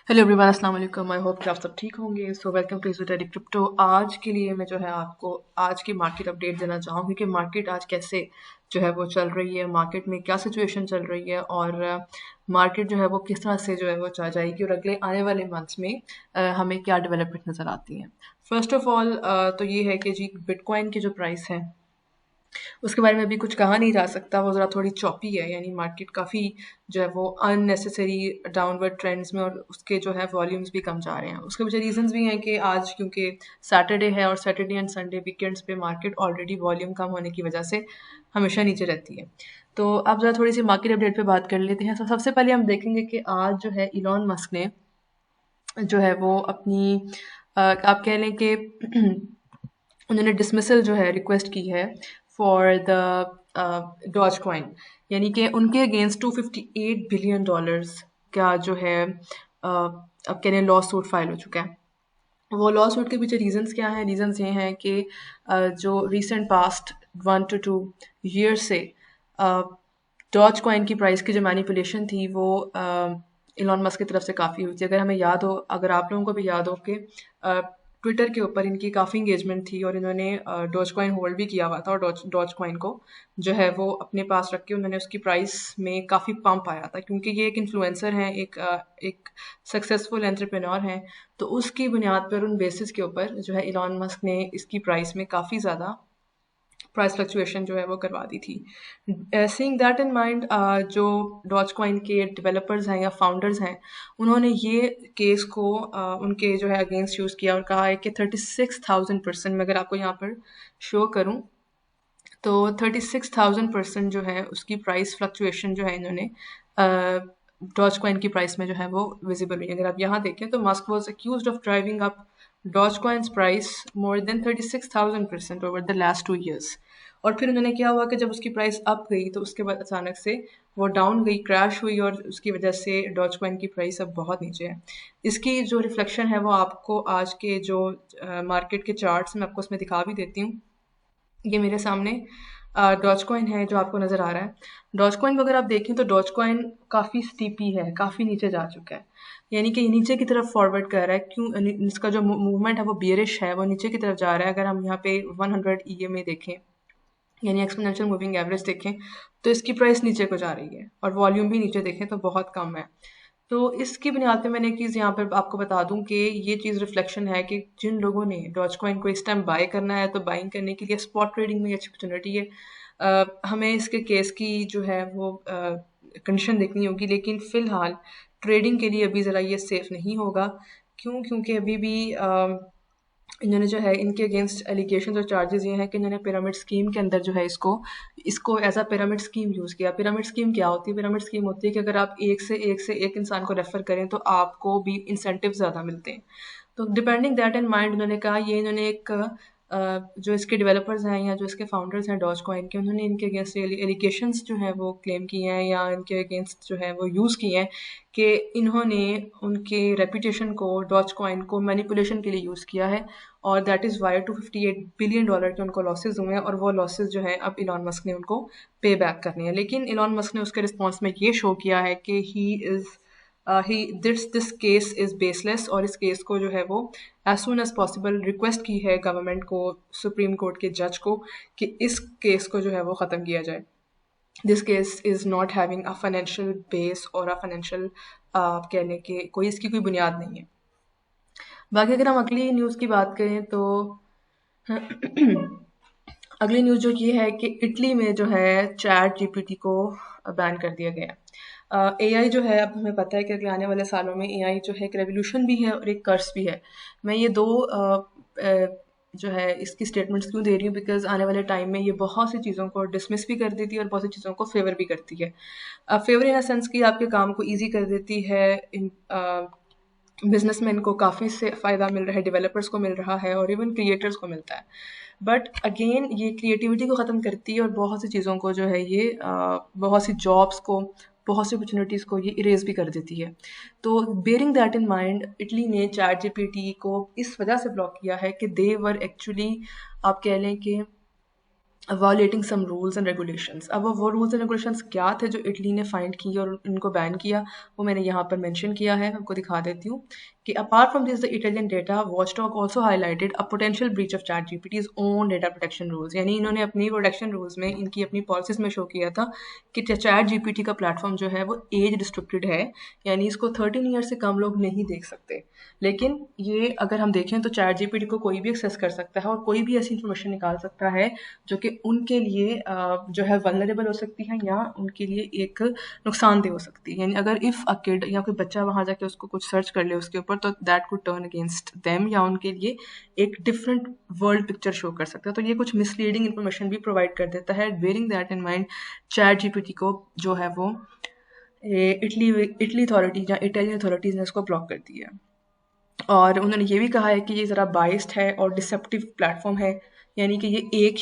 Hello everyone, अस्सलाम वालेकुम। I hope कि आप सब ठीक होंगे। So welcome to esoteric crypto. आज के लिए मैं जो है आपको आज की मार्केट अपडेट देना चाहूँगी कि मार्केट आज कैसे जो है वो चल रही है, मार्केट में क्या सिचुएशन चल रही है और मार्केट जो है वो किस तरह से जो है वो चल जाएगी और अगले आने वाले मंथ्स में हमें क्या डेवलपमेंट नज़र आती हैं। फर्स्ट ऑफ ऑल तो ये है कि जी बिटकॉइन की जो प्राइस है उसके बारे में अभी कुछ कहा नहीं जा सकता, वो ज़रा थोड़ी चॉपी है, यानी मार्केट काफ़ी जो है वो अननेसेसरी डाउनवर्ड ट्रेंड्स में और उसके जो है वॉल्यूम्स भी कम जा रहे हैं। उसके पीछे रीजंस भी हैं कि आज क्योंकि सैटरडे है और सैटरडे एंड संडे वीकेंड्स पे मार्केट ऑलरेडी वॉल्यूम कम होने की वजह से हमेशा नीचे रहती है। तो अब ज़रा थोड़ी सी मार्केट अपडेट पे बात कर लेते हैं। तो सबसे पहले हम देखेंगे कि आज जो है इलॉन मस्क ने जो है वो अपनी आप कह लें कि उन्होंने डिसमिसल जो है रिक्वेस्ट की है फॉर द डॉज कॉइन, यानी कि उनके अगेंस्ट $258 बिलियन का जो है अब कह लें लॉ सूट फाइल हो चुका है। वो लॉ सूट के पीछे रीजंस क्या हैं? रीजंस ये हैं कि जो रिसेंट पास्ट 1 to 2 ईयर से डॉज कॉइन की प्राइस की जो मैनिपुलेशन थी वो इलॉन मस्क की तरफ से काफ़ी हुई थी। अगर हमें याद हो, अगर आप लोगों को भी याद हो कि ट्विटर के ऊपर इनकी काफ़ी इंगेजमेंट थी और इन्होंने डॉज कॉइन होल्ड भी किया हुआ था और डॉज डॉज कॉइन को जो है वो अपने पास रख के उन्होंने उसकी प्राइस में काफ़ी पंप आया था, क्योंकि ये एक इन्फ्लुएंसर हैं, एक सक्सेसफुल एंटरप्रेन्योर हैं। तो उसकी बुनियाद पर, उन बेसिस के ऊपर जो है इलॉन मस्क ने इसकी प्राइस में काफ़ी ज़्यादा प्राइस फ्लक्चुएशन जो है वो करवा दी थी। सीइंग दैट इन माइंड, जो डॉज कॉइन के डेवलपर्स हैं या फाउंडर्स हैं, उन्होंने ये केस को उनके जो है अगेंस्ट यूज़ किया और कहा है कि 36,000% में अगर आपको यहाँ पर शो करूँ तो 36,000% जो है उसकी प्राइस फ्लक्चुएशन जो है इन्होंने डॉज कॉइन की प्राइस में जो है वो विजिबल हुई। अगर आप यहाँ देखें तो Musk was accused of driving up Doge coins price more than 36,000% over the last 2 years. और फिर उन्होंने क्या हुआ कि जब उसकी प्राइस अप गई तो उसके बाद अचानक से वो डाउन गई, क्रैश हुई और उसकी वजह से डॉज कॉइन की प्राइस अब बहुत नीचे है। इसकी जो रिफ्लेक्शन है वो आपको आज के जो मार्केट के चार्ट्स मैं आपको उसमें दिखा भी देती हूँ। ये मेरे सामने डॉज कॉइन है जो आपको नज़र आ रहा है। डॉज कॉइन को अगर आप देखें तो डॉज कॉइन काफ़ी स्टीपी है, काफ़ी नीचे जा चुका है, यानी कि ये नीचे की तरफ फॉरवर्ड कर रहा है। क्यों? इसका जो मूवमेंट है वो बियरिश है, वो नीचे की तरफ जा रहा है। अगर हम यहाँ पे 100 EMA देखें, यानी एक्सपोनेंशियल मूविंग एवरेज देखें, तो इसकी प्राइस नीचे को जा रही है और वॉल्यूम भी नीचे देखें तो बहुत कम है। तो इसकी बुनियाद पे मैंने एक चीज़ यहाँ पर आपको बता दूं कि ये चीज़ रिफ्लेक्शन है कि जिन लोगों ने डॉज कॉइन को इस टाइम बाय करना है तो बाइंग करने के लिए स्पॉट ट्रेडिंग में ये अच्छी अपॉर्चुनिटी है। हमें इसके केस की जो है वो कंडीशन देखनी होगी, लेकिन फ़िलहाल ट्रेडिंग के लिए अभी ज़रा ये सेफ़ नहीं होगा। क्यों? क्योंकि अभी भी इन्होंने जो है इनके अगेंस्ट एलिगेशन और चार्जेस ये हैं कि इन्होंने पिरामिड स्कीम के अंदर जो है इसको as a pyramid scheme use किया। पिरामिड स्कीम क्या होती है? पिरामिड स्कीम होती है कि अगर आप एक इंसान को रेफ़र करें तो आपको भी इंसेंटिव ज़्यादा मिलते हैं। तो डिपेंडिंग दैट इन माइंड उन्होंने कहा, ये इन्होंने एक जो इसके डेवलपर्स हैं या जो इसके फाउंडर्स हैं डॉज कॉइन के, उन्होंने इनके अगेंस्ट एलिगेशंस जो हैं वो क्लेम किए हैं या इनके अगेंस्ट जो है वो यूज़ किए हैं कि इन्होंने उनके रेपुटेशन को, डॉज कॉइन को मैनिपुलेशन के लिए यूज़ किया है और दैट इज़ वाई $258 बिलियन के उनको लॉसेज हुए हैं और वो लॉसेज जो है अब इलॉन मस्क ने उनको पे बैक करने हैं। लेकिन इलॉन मस्क ने उसके रिस्पॉन्स में ये शो किया है कि he this case is baseless और इस केस को जो है वो as soon as possible request की है गवर्नमेंट को, सुप्रीम कोर्ट के जज को, कि इस केस को जो है वो ख़त्म किया जाए। This case is not having a financial base और अ फाइनेंशियल आप कहने के कोई इसकी कोई बुनियाद नहीं है। बाकी अगर हम अगली न्यूज़ की बात करें तो अगली न्यूज़ जो ये है कि इटली में जो है चैट जीपीटी को बैन कर दिया गया। एआई जो है, अब हमें पता है कि अगले आने वाले सालों में एआई जो है एक रेवोल्यूशन भी है और एक कर्स भी है। मैं ये दो जो है इसकी स्टेटमेंट्स क्यों दे रही हूँ, बिकॉज आने वाले टाइम में ये बहुत सी चीज़ों को डिसमिस भी कर देती है और बहुत सी चीज़ों को फेवर भी करती है। फेवर इन अ सेंस कि आपके काम को ईजी कर देती है, इन बिजनेसमैन को काफ़ी से फ़ायदा मिल रहा है, डेवलपर्स को मिल रहा है और इवन क्रिएटर्स को मिलता है। बट अगेन ये क्रिएटिविटी को ख़त्म करती है और बहुत सी चीज़ों को जो है ये बहुत सी जॉब्स को, बहुत सी अपॉर्चुनिटीज़ को ये इरेज भी कर देती है। तो bearing that in mind, Italy ने चैट जीपीटी को इस वजह से ब्लॉक किया है कि दे वर एक्चुअली, आप कह लें कि violating some rules and regulations. अब वो रूल्स एंड रेगुलेशंस क्या थे जो इटली ने फाइंड किए और इनको बैन किया, वो मैंने यहाँ पर मेंशन किया है, आपको दिखा देती हूँ कि apart from this the Italian data watchdog also highlighted a potential breach of ChatGPT's own data protection rules. यानी इन्होंने अपनी प्रोटेक्शन रूल्स में, इनकी अपनी पॉलिसीज में शो किया था कि चैट जीपीटी का प्लेटफॉर्म जो है वो एज रिस्ट्रिक्टेड है, यानी इसको 13 ईयर से कम लोग नहीं देख सकते। लेकिन ये अगर हम देखें तो चैट जीपीटी को कोई भी एक्सेस कर सकता है और कोई भी ऐसी इन्फॉर्मेशन निकाल सकता है जो कि उनके लिए जो है वल्नरेबल हो सकती है या उनके लिए एक नुकसानदेह हो सकती है। यानी अगर इफ़ अ किड या कोई बच्चा वहाँ जाके उसको कुछ सर्च कर ले उसके ऊपर, तो that could turn against them या उनके लिए एक डिफरेंट वर्ल्ड पिक्चर शो कर सकता है। तो ये कुछ मिसलीडिंग इन्फॉर्मेशन भी प्रोवाइड कर देता है। Bearing that in mind, chat GPT को जो है वो इटली इटली अथॉरिटी या इटालियन अथॉरिटीज़ ने उसको ब्लॉक कर दिया। और उन्होंने ये भी कहा है कि ये ज़रा बाइस्ड है और डिसेप्टिव प्लेटफॉर्म है, यानी कि ये एक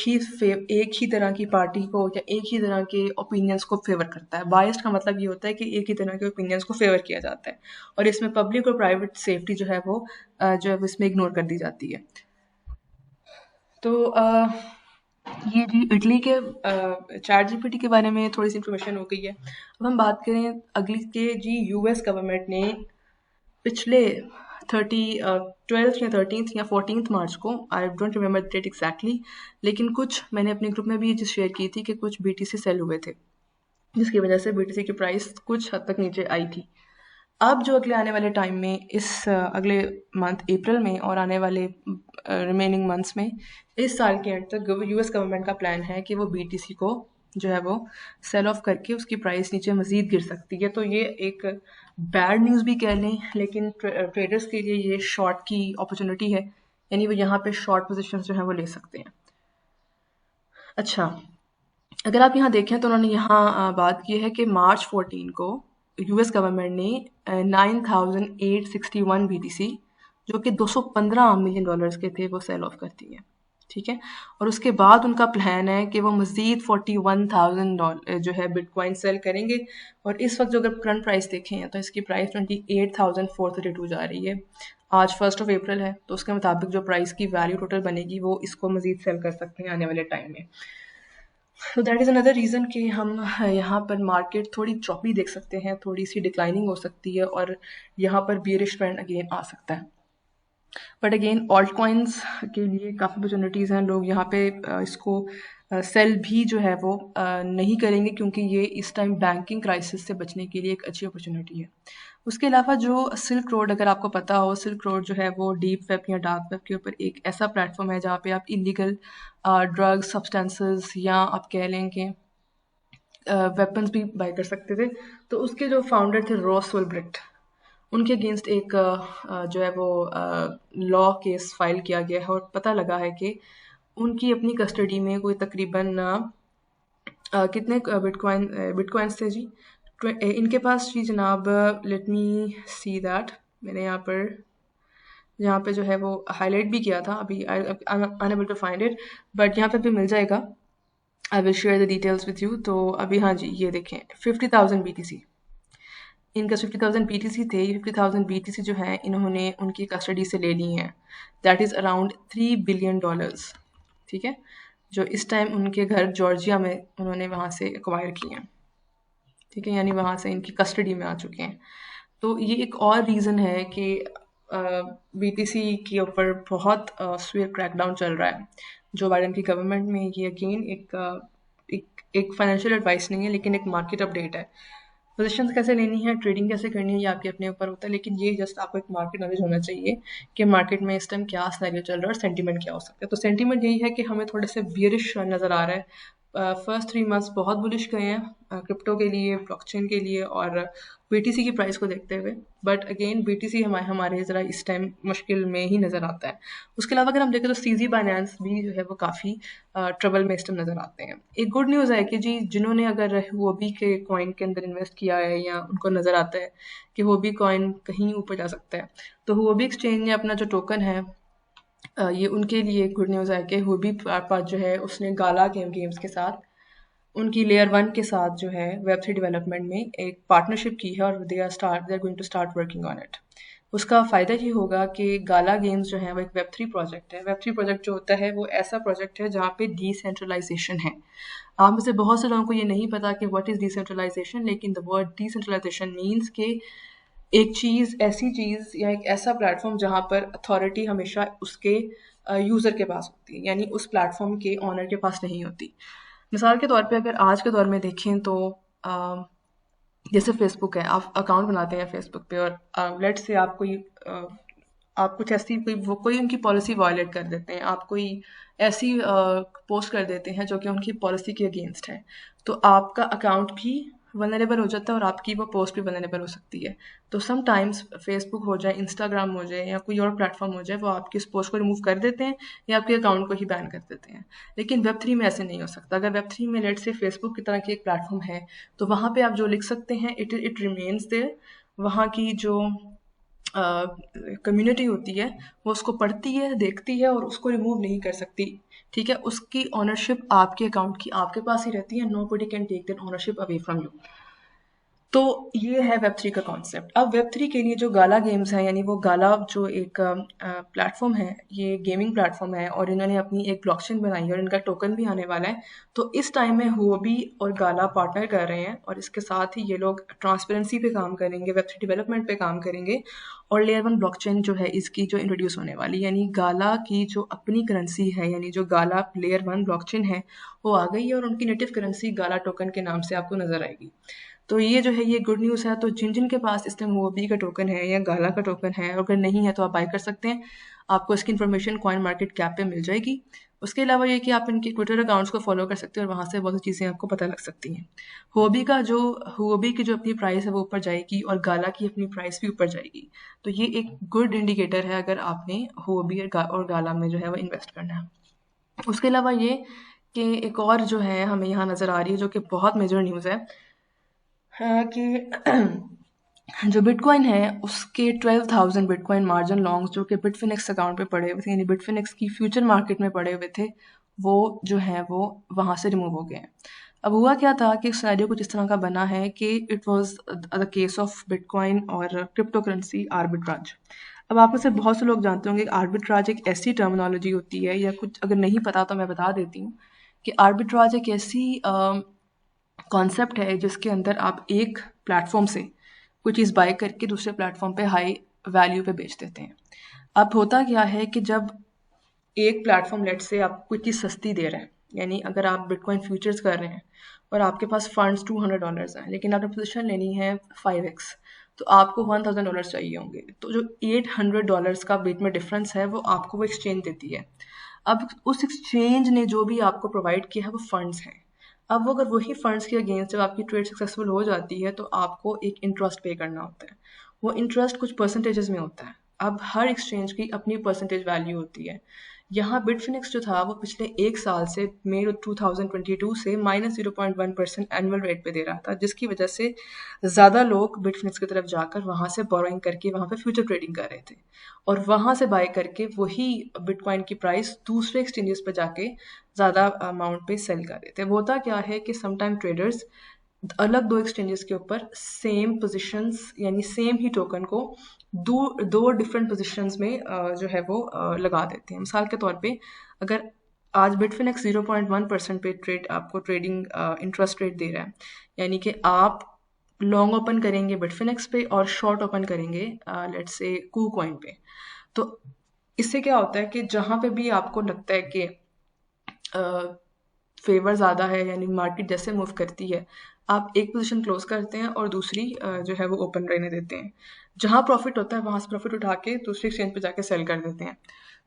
ही तरह की पार्टी को या एक ही तरह के ओपिनियंस को फेवर करता है। बाइस्ड का मतलब ये होता है कि एक ही तरह के ओपिनियंस को फेवर किया जाता है और इसमें पब्लिक और प्राइवेट सेफ्टी जो है वो इसमें इग्नोर कर दी जाती है। तो ये जी इटली के चैट जीपीटी के बारे में थोड़ी सी इंफॉर्मेशन हो गई है। अब हम बात करें अगली के जी, यूएस गवर्नमेंट ने पिछले 12th या 13th या 14th मार्च को, I don't remember the date exactly, लेकिन कुछ मैंने अपने ग्रुप में भी ये चीज़ शेयर की थी कि कुछ बीटीसी सेल हुए थे जिसकी वजह से बीटीसी की प्राइस कुछ हद तक नीचे आई थी। अब जो अगले आने वाले टाइम में, इस अगले मंथ अप्रैल में और आने वाले रिमेनिंग मंथ्स में, इस साल के एंड तक यूएस गवर्नमेंट का प्लान है कि वो बीटीसी को जो है वो सेल ऑफ करके उसकी प्राइस नीचे मज़ीद गिर सकती है। तो ये एक बैड न्यूज़ भी कह लें, लेकिन ट्रेडर्स के लिए ये शॉर्ट की अपॉर्चुनिटी है, यानी वो यहाँ पे शॉर्ट पोजीशन जो है वो ले सकते हैं। अच्छा, अगर आप यहाँ देखें तो उन्होंने यहाँ बात की है कि मार्च 14 को यूएस गवर्नमेंट ने 9,861 बीटीसी, जो कि $215 मिलियन के थे, वो सेल ऑफ कर दिए। ठीक है, और उसके बाद उनका प्लान है कि वो मज़ीद $41,000 जो है बिटकॉइन सेल करेंगे। और इस वक्त जो अगर करंट प्राइस देखें तो इसकी प्राइस 28,432 जा रही है। आज 1 अप्रैल है, तो उसके मुताबिक जो प्राइस की वैल्यू टोटल बनेगी वो इसको मज़ीद सेल कर सकते हैं आने वाले टाइम में। तो दैट इज़ अनदर रीज़न कि हम यहाँ पर मार्केट थोड़ी चॉपी देख सकते हैं, थोड़ी सी डिक्लाइनिंग हो सकती है और यहाँ पर बियरिश ट्रेंड अगेन आ सकता है। बट अगेन ऑल्ट कॉइन्स के लिए काफ़ी अपॉर्चुनिटीज़ हैं। लोग यहाँ पे इसको सेल भी जो है वो नहीं करेंगे, क्योंकि ये इस टाइम बैंकिंग क्राइसिस से बचने के लिए एक अच्छी अपॉर्चुनिटी है। उसके अलावा जो सिल्क रोड, अगर आपको पता हो, सिल्क रोड जो है वो डीप वेब या डार्क वेब के ऊपर एक ऐसा प्लेटफॉर्म है जहाँ पे आप इलीगल ड्रग्स, सब्सटेंसेस या आप कह लें कि वेपन्स भी बाय कर सकते थे। तो उसके जो फाउंडर थे रॉस विल्ब्रेक्ट, उनके अगेंस्ट एक जो है वो लॉ केस फाइल किया गया है और पता लगा है कि उनकी अपनी कस्टडी में कोई तकरीबन कितने बिटकॉइंस थे जी, इनके पास जी जनाब, लेट मी सी दैट, मैंने यहाँ पे जो है वो हाईलाइट भी किया था, अभी I unable to find it, but यहाँ पे भी मिल जाएगा। I will share the details with you. तो अभी हाँ जी, ये देखें 50,000 बीटीसी, इनका 50,000 बीटीसी थे। 50,000 बीटीसी जो है इन्होंने उनकी कस्टडी से ले ली हैं। That is around $3 billion. ठीक है, जो इस टाइम उनके घर जॉर्जिया में उन्होंने वहाँ से एक्वायर किए हैं। ठीक है, यानी वहाँ से इनकी कस्टडी में आ चुके हैं। तो ये एक और रीज़न है कि बीटीसी के ऊपर बहुत स्वीयर क्रैकडाउन चल रहा है जो बाइडन की गवर्नमेंट में। ये अगेन एक फाइनेंशियल एडवाइस नहीं है, लेकिन एक मार्केट अपडेट है। पोजीशंस कैसे लेनी है, ट्रेडिंग कैसे करनी है, ये आपके अपने ऊपर होता है, लेकिन ये जस्ट आपको एक मार्केट नॉलेज होना चाहिए कि मार्केट में इस टाइम क्या सिनेरियो चल रहा है और सेंटीमेंट क्या हो सकता है। तो सेंटीमेंट यही है कि हमें थोड़े से बियरिश नज़र आ रहा है। फर्स्ट 3 मंथ्स बहुत बुलिश गए हैं क्रिप्टो के लिए, ब्लॉकचेन के लिए और बीटीसी की प्राइस को देखते हुए। बट अगेन बीटीसी हमारे ज़रा इस टाइम मुश्किल में ही नज़र आता है। उसके अलावा अगर हम देखें तो सीजी बाइनेंस भी जो है वो काफ़ी ट्रबल में इस टाइम नज़र आते हैं। एक गुड न्यूज़ है कि जी जिन्होंने अगर हुओबी के कॉइन के अंदर इन्वेस्ट किया है या उनको नज़र आता है कि हुओबी कॉइन कहीं ऊपर जा सकता है, तो हुओबी एक्सचेंज ने अपना जो टोकन है, ये उनके लिए गुड न्यूज़ है कि हुबी पास जो है उसने गाला गेम्स के साथ, उनकी लेयर 1 के साथ जो है वेब3 डेवलपमेंट में एक पार्टनरशिप की है और they are going to start working on it. उसका फ़ायदा ये होगा कि गाला गेम्स जो है वो एक वेब 3 प्रोजेक्ट है। वेब 3 प्रोजेक्ट जो होता है वो ऐसा प्रोजेक्ट है जहाँ पे डिसेंट्रलाइजेशन है। आप में से बहुत से लोगों को ये नहीं पता कि व्हाट इज़ डिसेंट्रलाइजेशन, लेकिन द वर्ड डिसेंट्रलाइजेशन मीन्स कि एक चीज़, ऐसी चीज़ या एक ऐसा प्लेटफॉर्म जहाँ पर अथॉरिटी हमेशा उसके यूज़र के पास होती है, यानी उस प्लेटफॉर्म के ऑनर के पास नहीं होती। मिसाल के तौर पे अगर आज के दौर में देखें तो जैसे फेसबुक है, आप अकाउंट बनाते हैं फेसबुक पे और लेट से आप कोई आप कुछ ऐसी कोई उनकी पॉलिसी वायलेट कर देते हैं, आप कोई ऐसी पोस्ट कर देते हैं जो कि उनकी पॉलिसी के अगेंस्ट है, तो आपका अकाउंट भी वनरेबल हो जाता है और आपकी वो पोस्ट भी वनरेबल हो सकती है। तो समटाइम्स फेसबुक हो जाए, इंस्टाग्राम हो जाए या कोई और प्लेटफॉर्म हो जाए, वो आपकी उस पोस्ट को रिमूव कर देते हैं या आपके अकाउंट को ही बैन कर देते हैं। लेकिन वेब 3 में ऐसे नहीं हो सकता। अगर वेब 3 में लेट से फेसबुक की तरह की एक प्लेटफॉर्म है, तो वहाँ पे आप जो लिख सकते हैं इट रिमेन्स देयर। वहाँ की जो कम्युनिटी होती है वो उसको पढ़ती है, देखती है और उसको रिमूव नहीं कर सकती। ठीक है, उसकी ओनरशिप आपके अकाउंट की आपके पास ही रहती है। Nobody can take that ownership away from you. तो ये है वेब 3 का कॉन्सेप्ट। अब वेब 3 के लिए जो गाला गेम्स है, यानी वो गाला जो एक प्लेटफॉर्म है, ये गेमिंग प्लेटफॉर्म है और इन्होंने अपनी एक ब्लॉकचेन बनाई है और इनका टोकन भी आने वाला है। तो इस टाइम में हुओबी और गाला पार्टनर कर रहे हैं और इसके साथ ही ये लोग ट्रांसपेरेंसी पे काम करेंगे, वेब 3 डेवलपमेंट पे काम करेंगे और लेयर 1 ब्लॉकचेन जो है इसकी जो इंट्रोड्यूस होने वाली, यानी गाला की जो अपनी करेंसी है, यानी जो गाला लेयर 1 ब्लॉकचेन है वो आ गई है और उनकी नेटिव करेंसी गाला टोकन के नाम से आपको नजर आएगी। तो ये जो है ये गुड न्यूज़ है। तो जिन जिन के पास इस टाइम हुओबी का टोकन है या गाला का टोकन है, अगर नहीं है तो आप बाय कर सकते हैं। आपको इसकी इन्फॉर्मेशन कॉइन मार्केट कैप पे मिल जाएगी। उसके अलावा ये कि आप इनके ट्विटर अकाउंट्स को फॉलो कर सकते हैं और वहाँ से बहुत सी चीज़ें आपको पता लग सकती हैं। हुओबी की जो अपनी प्राइस है वो ऊपर जाएगी और गाला की अपनी प्राइस भी ऊपर जाएगी। तो ये एक गुड इंडिकेटर है अगर आपने हुओबी और गाला में जो है वो इन्वेस्ट करना है। उसके अलावा ये कि एक और जो है हमें यहाँ नज़र आ रही है जो कि बहुत मेजर न्यूज़ है कि जो बिटकॉइन है उसके 12,000 बिटकॉइन मार्जिन लॉन्ग्स जो कि बिटफिनिक्स अकाउंट पे पड़े हुए थे, यानी बिटफिनिक्स की फ्यूचर मार्केट में पड़े हुए थे, वो जो है वो वहाँ से रिमूव हो गए हैं। अब हुआ क्या था कि सिनेरियो कुछ इस तरह का बना है कि it was the case of bitcoin और क्रिप्टो करेंसी आर्बिट्राज। अब आप में से बहुत से लोग जानते होंगे कि आर्बिट्राज एक ऐसी टर्मिनोलॉजी होती है, या कुछ अगर नहीं पता तो मैं बता देती हूँ कि आर्बिट्राज एक ऐसी कॉन्सेप्ट है जिसके अंदर आप एक प्लेटफॉर्म से कोई चीज़ बाय करके दूसरे प्लेटफॉर्म पे हाई वैल्यू पे बेच देते हैं। अब होता क्या है कि जब एक प्लेटफॉर्म लेट से आपको कोई चीज़ सस्ती दे रहा है, यानी अगर आप बिटकॉइन फ्यूचर्स कर रहे हैं और आपके पास फंड्स $200 हैं लेकिन आपने पोजीशन लेनी है 5x, तो आपको $1,000 चाहिए होंगे। तो जो $800 का बीच में डिफरेंस है वो आपको वो एक्सचेंज देती है। अब उस एक्सचेंज ने जो भी आपको प्रोवाइड किया है वो फंड्स हैं। अब वो अगर वही फंड्स के अगेंस्ट जब आपकी ट्रेड सक्सेसफुल हो जाती है तो आपको एक इंटरेस्ट पे करना होता है। वो इंटरेस्ट कुछ परसेंटेजेस में होता है। अब हर एक्सचेंज की अपनी परसेंटेज वैल्यू होती है। यहाँ बिटफिनिक्स जो था वो पिछले एक साल से मई 2022 से -0.1% एनुअल रेट पे दे रहा था, जिसकी वजह से ज़्यादा लोग बिटफिनिक्स की तरफ जाकर वहाँ से बोरोइंग करके वहाँ पे फ्यूचर ट्रेडिंग कर रहे थे और वहाँ से बाय करके वही बिटकॉइन की प्राइस दूसरे एक्सचेंजेस पे जाके ज़्यादा अमाउंट पे सेल कर रहे थे। वो होता क्या है कि समटाइम ट्रेडर्स अलग दो एक्सचेंजेस के ऊपर सेम पोजीशंस यानी सेम ही टोकन को दो दो डिफरेंट पोजीशंस में जो है वो लगा देते हैं। मिसाल के तौर पे अगर आज बिटफिनेक्स 0.1% पे आपको ट्रेडिंग इंटरेस्ट रेट दे रहा है, यानी कि आप लॉन्ग ओपन करेंगे बिटफिनेक्स पे और शॉर्ट ओपन करेंगे लेट्स से कूकॉइन पे। तो इससे क्या होता है कि जहाँ पे भी आपको लगता है कि फेवर ज़्यादा है, यानी मार्केट जैसे मूव करती है, आप एक पोजीशन क्लोज करते हैं और दूसरी जो है वो ओपन रहने देते हैं। जहाँ प्रॉफिट होता है वहाँ से प्रॉफिट उठा के दूसरी एक्सचेंज पे जाके सेल कर देते हैं।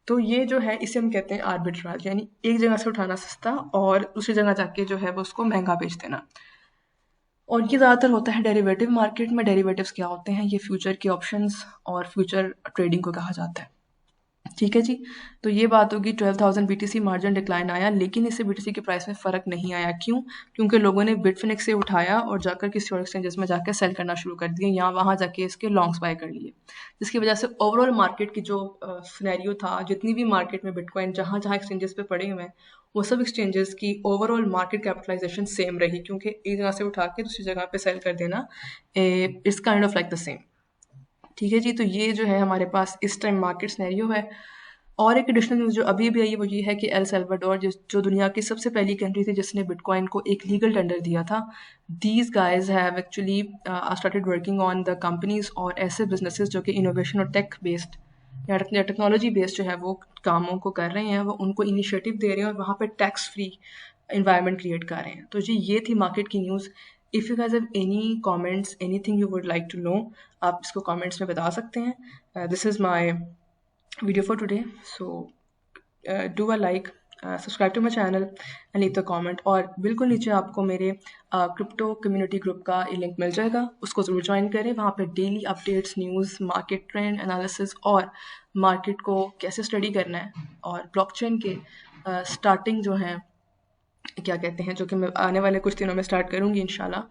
तो ये जो है इसे हम कहते हैं आर्बिट्राज, यानी एक जगह से उठाना सस्ता और दूसरी जगह जाके जो है वो उसको महंगा बेच देना। और ये ज़्यादातर होता है डेरिवेटिव मार्केट में। डेरिवेटिव्स क्या होते हैं? ये फ्यूचर के ऑप्शंस और फ्यूचर ट्रेडिंग को कहा जाता है। ठीक है जी। तो ये बात होगी 12,000 बीटीसी मार्जिन डिक्लाइन आया, लेकिन इससे बीटीसी के प्राइस में फ़र्क नहीं आया। क्यों? क्योंकि लोगों ने बिटफिनिक्स से उठाया और जाकर किसी और एक्सचेंजेस में जाकर सेल करना शुरू कर दिए, यहाँ वहाँ जाके इसके लॉन्ग्स बाय कर लिए, जिसकी वजह से ओवरऑल मार्केट की जो सिनेरियो था, जितनी भी मार्केट में बिटकॉइन जहाँ जहाँ एक्सचेंजेस पे पड़े हुए हैं, वो सब एक्सचेंजेस की ओवरऑल मार्केट कैपिटलाइजेशन सेम रही, क्योंकि एक जगह से उठा के दूसरी जगह पे सेल कर देना it's kind of like the same. ठीक है जी, तो ये जो है हमारे पास इस टाइम मार्केट सिनेरियो है। और एक एडिशनल न्यूज़ जो अभी भी आई है वो ये है कि एल सल्वाडोर जो दुनिया की सबसे पहली कंट्री थी जिसने बिटकॉइन को एक लीगल टेंडर दिया था, these guys have actually started working on the companies और ऐसे बिजनेसेस जो कि इनोवेशन और टेक बेस्ड या टेक्नोलॉजी बेस्ड जो है वो कामों को कर रहे हैं, वो उनको इनिशिएटिव दे रहे हैं और वहाँ पे टैक्स फ्री इन्वायरमेंट क्रिएट कर रहे हैं। तो जी ये थी मार्केट की news. If you guys have any comments, anything you would like to know, आप इसको कमेंट्स में बता सकते हैं। This is my video for today. So do a like, subscribe to my channel and leave the comment. और बिल्कुल नीचे आपको मेरे क्रिप्टो कम्युनिटी ग्रुप का लिंक मिल जाएगा, उसको ज़रूर ज्वाइन करें। वहाँ पे daily updates, news, market trend analysis और मार्केट को कैसे स्टडी करना है और ब्लॉकचेन के स्टार्टिंग जो है क्या कहते हैं, जो कि मैं आने वाले कुछ दिनों में स्टार्ट करूँगी इंशाल्लाह।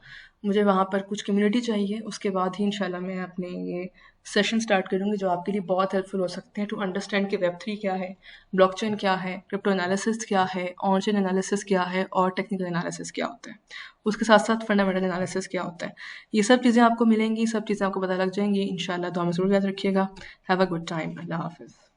मुझे वहाँ पर कुछ कम्युनिटी चाहिए, उसके बाद ही इंशाल्लाह मैं अपने ये सेशन स्टार्ट करूँगी जो आपके लिए बहुत हेल्पफुल हो सकते हैं टू अंडरस्टैंड कि वेब3 क्या है, ब्लॉकचेन क्या है, क्रिप्टो एनालिसिस क्या है, ऑन चेन एनालिसिस क्या है और टेक्निकल एनालिसिस क्या होता है। उसके साथ साथ फंडामेंटल एनालिसिस क्या होता है। ये सब चीज़ें आपको मिलेंगी, सब चीज़ें आपको पता लग जाएंगी इंशाल्लाह। दुआ में ज़रूर याद रखिएगा। Have a good time. अल्लाह हाफ़िज़।